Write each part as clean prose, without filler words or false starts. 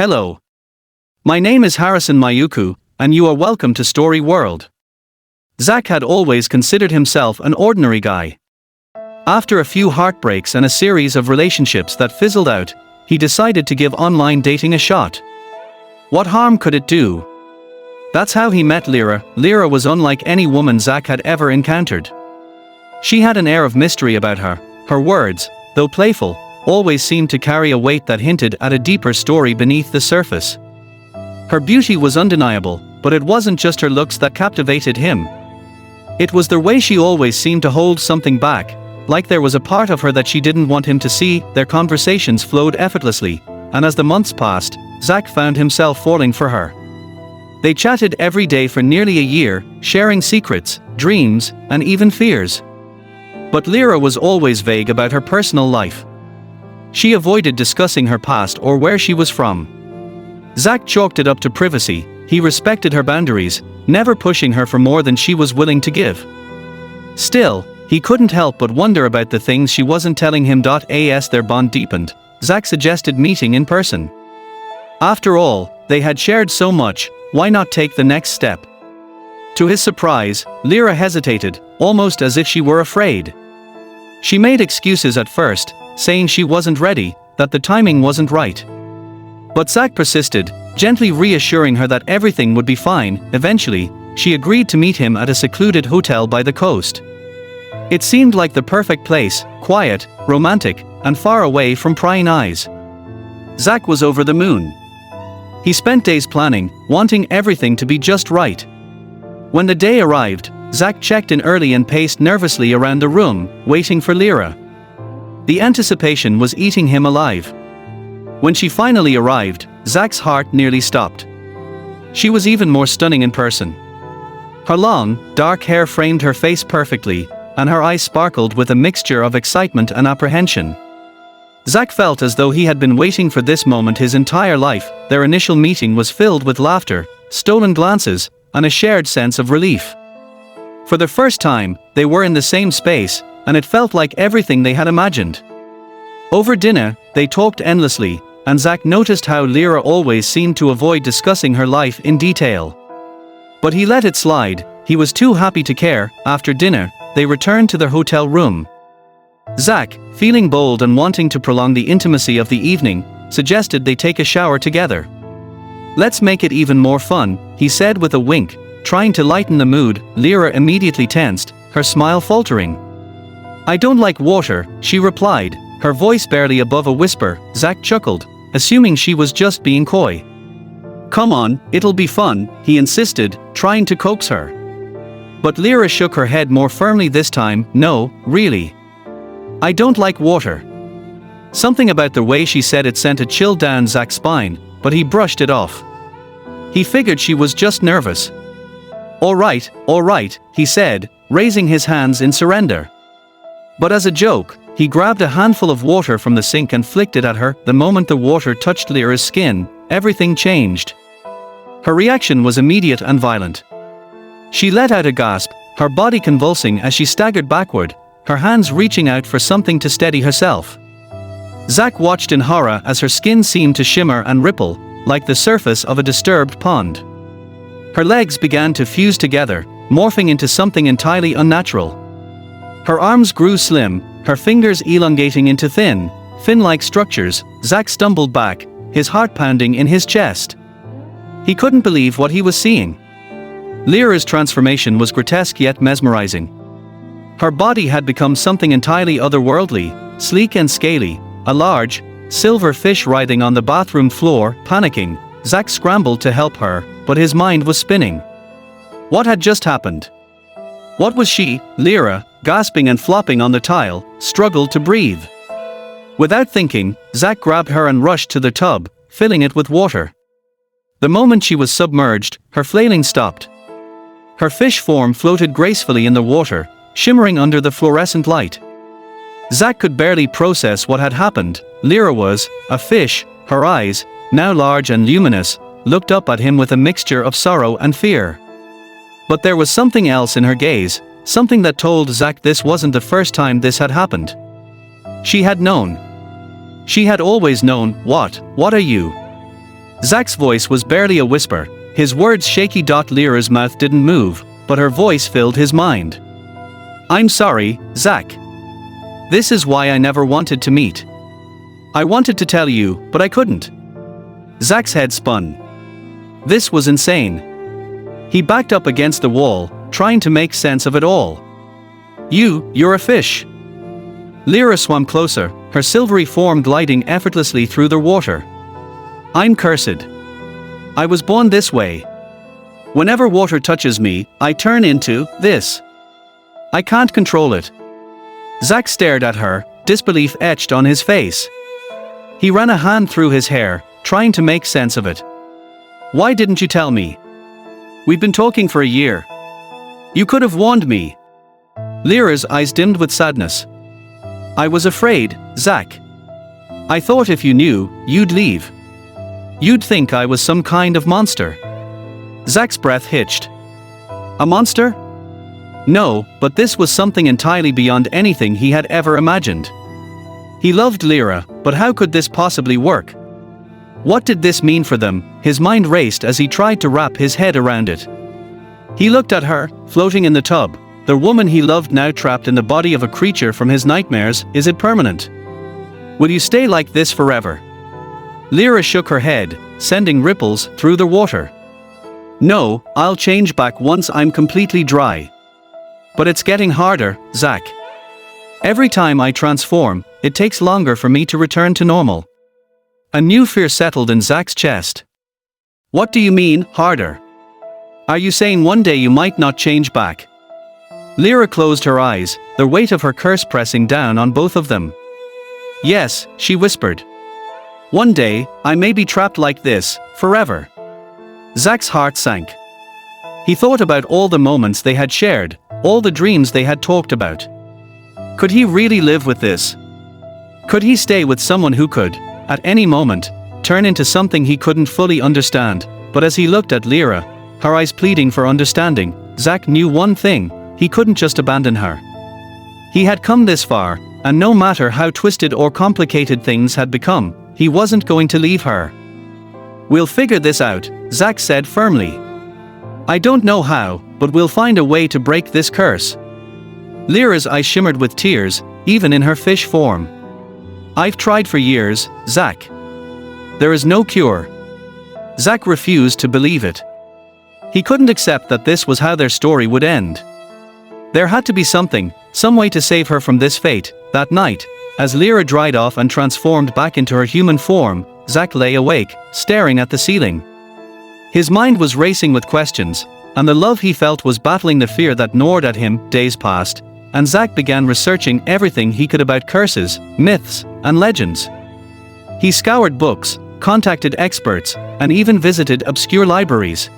Hello. My name is Harrison Mayuku, and you are welcome to Story World. Zach had always considered himself an ordinary guy. After a few heartbreaks and a series of relationships that fizzled out, he decided to give online dating a shot. What harm could it do? That's how he met Lyra. Lyra was unlike any woman Zach had ever encountered. She had an air of mystery about her. Her words, though playful, always seemed to carry a weight that hinted at a deeper story beneath the surface. Her beauty was undeniable, but it wasn't just her looks that captivated him. It was the way she always seemed to hold something back, like there was a part of her that she didn't want him to see. Their conversations flowed effortlessly, and as the months passed, Zach found himself falling for her. They chatted every day for nearly a year, sharing secrets, dreams, and even fears. But Lyra was always vague about her personal life. She avoided discussing her past or where she was from. Zach chalked it up to privacy. He respected her boundaries, never pushing her for more than she was willing to give. Still, he couldn't help but wonder about the things she wasn't telling him. As their bond deepened, Zach suggested meeting in person. After all, they had shared so much, why not take the next step? To his surprise, Lyra hesitated, almost as if she were afraid. She made excuses at first, saying she wasn't ready, that the timing wasn't right. But Zach persisted, gently reassuring her that everything would be fine. Eventually, she agreed to meet him at a secluded hotel by the coast. It seemed like the perfect place, quiet, romantic, and far away from prying eyes. Zach was over the moon. He spent days planning, wanting everything to be just right. When the day arrived, Zach checked in early and paced nervously around the room, waiting for Lyra. The anticipation was eating him alive. When she finally arrived, Zach's heart nearly stopped. She was even more stunning in person. Her long, dark hair framed her face perfectly, and her eyes sparkled with a mixture of excitement and apprehension. Zach felt as though he had been waiting for this moment his entire life. Their initial meeting was filled with laughter, stolen glances, and a shared sense of relief. For the first time, they were in the same space, and it felt like everything they had imagined. Over dinner, they talked endlessly, and Zach noticed how Lyra always seemed to avoid discussing her life in detail. But he let it slide. He was too happy to care. After dinner, they returned to their hotel room. Zach, feeling bold and wanting to prolong the intimacy of the evening, suggested they take a shower together. "Let's make it even more fun," he said with a wink, trying to lighten the mood. Lyra immediately tensed, her smile faltering. "I don't like water," she replied, her voice barely above a whisper. Zach chuckled, assuming she was just being coy. "Come on, it'll be fun," he insisted, trying to coax her. But Lyra shook her head more firmly this time. "No, really. I don't like water." Something about the way she said it sent a chill down Zach's spine, but he brushed it off. He figured she was just nervous. All right, he said, raising his hands in surrender. But as a joke, he grabbed a handful of water from the sink and flicked it at her. The moment the water touched Lyra's skin, everything changed. Her reaction was immediate and violent. She let out a gasp, her body convulsing as she staggered backward, her hands reaching out for something to steady herself. Zach watched in horror as her skin seemed to shimmer and ripple, like the surface of a disturbed pond. Her legs began to fuse together, morphing into something entirely unnatural. Her arms grew slim, her fingers elongating into thin, fin-like structures. Zach stumbled back, his heart pounding in his chest. He couldn't believe what he was seeing. Lyra's transformation was grotesque yet mesmerizing. Her body had become something entirely otherworldly, sleek and scaly, a large, silver fish writhing on the bathroom floor. Panicking, Zach scrambled to help her, but his mind was spinning. What had just happened? What was she? Lyra, gasping and flopping on the tile, struggled to breathe. Without thinking, Zach grabbed her and rushed to the tub, filling it with water. The moment she was submerged, her flailing stopped. Her fish form floated gracefully in the water, shimmering under the fluorescent light. Zach could barely process what had happened. Lyra was a fish. Her eyes, now large and luminous, looked up at him with a mixture of sorrow and fear. But there was something else in her gaze, something that told Zach this wasn't the first time this had happened. She had known. She had always known. What are you? Zach's voice was barely a whisper, his words shaky. Lyra's mouth didn't move, but her voice filled his mind. I'm sorry, Zach. This is why I never wanted to meet. I wanted to tell you, but I couldn't. Zach's head spun. This was insane. He backed up against the wall, trying to make sense of it all. You're a fish. Lyra swam closer, her silvery form gliding effortlessly through the water. I'm cursed. I was born this way. Whenever water touches me, I turn into this. I can't control it. Zach stared at her, disbelief etched on his face. He ran a hand through his hair, trying to make sense of it. Why didn't you tell me? We've been talking for a year. You could have warned me. Lyra's eyes dimmed with sadness. I was afraid, Zach. I thought if you knew, you'd leave. You'd think I was some kind of monster. Zach's breath hitched. A monster? No, but this was something entirely beyond anything he had ever imagined. He loved Lyra, but how could this possibly work? What did this mean for them? His mind raced as he tried to wrap his head around it. He looked at her, floating in the tub, the woman he loved now trapped in the body of a creature from his nightmares. Is it permanent? Will you stay like this forever? Lyra shook her head, sending ripples through the water. No, I'll change back once I'm completely dry. But it's getting harder, Zach. Every time I transform, it takes longer for me to return to normal. A new fear settled in Zach's chest. What do you mean, harder? Are you saying one day you might not change back? Lyra closed her eyes, the weight of her curse pressing down on both of them. Yes, she whispered. One day, I may be trapped like this, forever. Zach's heart sank. He thought about all the moments they had shared, all the dreams they had talked about. Could he really live with this? Could he stay with someone who could, at any moment, turn into something he couldn't fully understand? But as he looked at Lyra, her eyes pleading for understanding, Zach knew one thing: he couldn't just abandon her. He had come this far, and no matter how twisted or complicated things had become, he wasn't going to leave her. We'll figure this out, Zach said firmly. I don't know how, but we'll find a way to break this curse. Lyra's eyes shimmered with tears, even in her fish form. I've tried for years, Zach. There is no cure. Zach refused to believe it. He couldn't accept that this was how their story would end. There had to be something, some way to save her from this fate. That night, as Lyra dried off and transformed back into her human form, Zach lay awake, staring at the ceiling. His mind was racing with questions, and the love he felt was battling the fear that gnawed at him. Days passed, and Zach began researching everything he could about curses, myths, and legends. He scoured books, contacted experts, and even visited obscure libraries.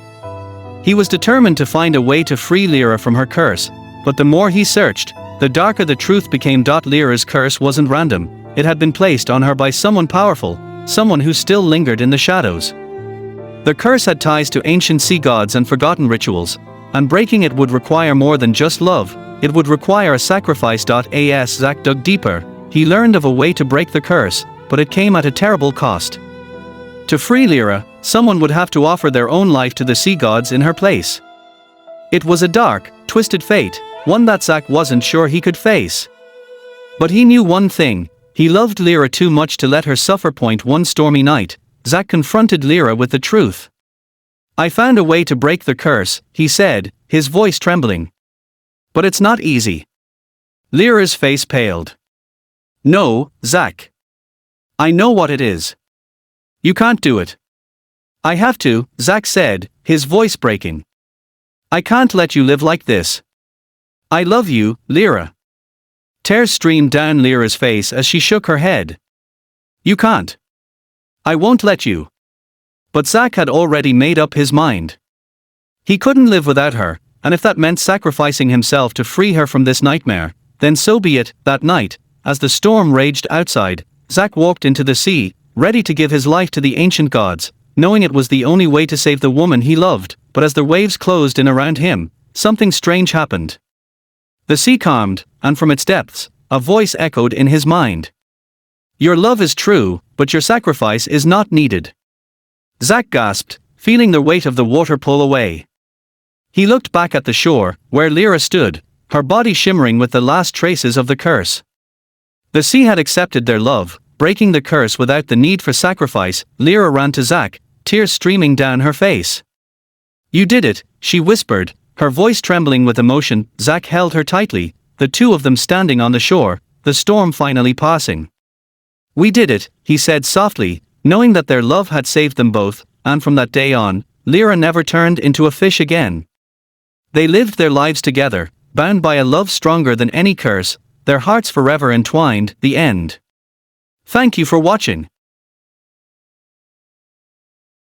He was determined to find a way to free Lyra from her curse, but the more he searched, the darker the truth became. Lyra's curse wasn't random, it had been placed on her by someone powerful, someone who still lingered in the shadows. The curse had ties to ancient sea gods and forgotten rituals, and breaking it would require more than just love, it would require a sacrifice. As Zach dug deeper, he learned of a way to break the curse, but it came at a terrible cost. To free Lyra, someone would have to offer their own life to the sea gods in her place. It was a dark, twisted fate, one that Zach wasn't sure he could face. But he knew one thing: he loved Lyra too much to let her suffer. One stormy night, Zach confronted Lyra with the truth. I found a way to break the curse, he said, his voice trembling. But it's not easy. Lyra's face paled. No, Zach. I know what it is. You can't do it. I have to, Zach said, his voice breaking. I can't let you live like this. I love you, Lyra. Tears streamed down Lyra's face as she shook her head. You can't. I won't let you. But Zach had already made up his mind. He couldn't live without her, and if that meant sacrificing himself to free her from this nightmare, then so be it. That night, as the storm raged outside, Zach walked into the sea, ready to give his life to the ancient gods, knowing it was the only way to save the woman he loved. But as the waves closed in around him, something strange happened. The sea calmed, and from its depths, a voice echoed in his mind. Your love is true, but your sacrifice is not needed. Zach gasped, feeling the weight of the water pull away. He looked back at the shore, where Lyra stood, her body shimmering with the last traces of the curse. The sea had accepted their love, breaking the curse without the need for sacrifice. Lyra ran to Zach, tears streaming down her face. "You did it," she whispered, her voice trembling with emotion. Zach held her tightly, the two of them standing on the shore, the storm finally passing. "We did it," he said softly, knowing that their love had saved them both, and from that day on, Lyra never turned into a fish again. They lived their lives together, bound by a love stronger than any curse, their hearts forever entwined. The end. Thank you for watching.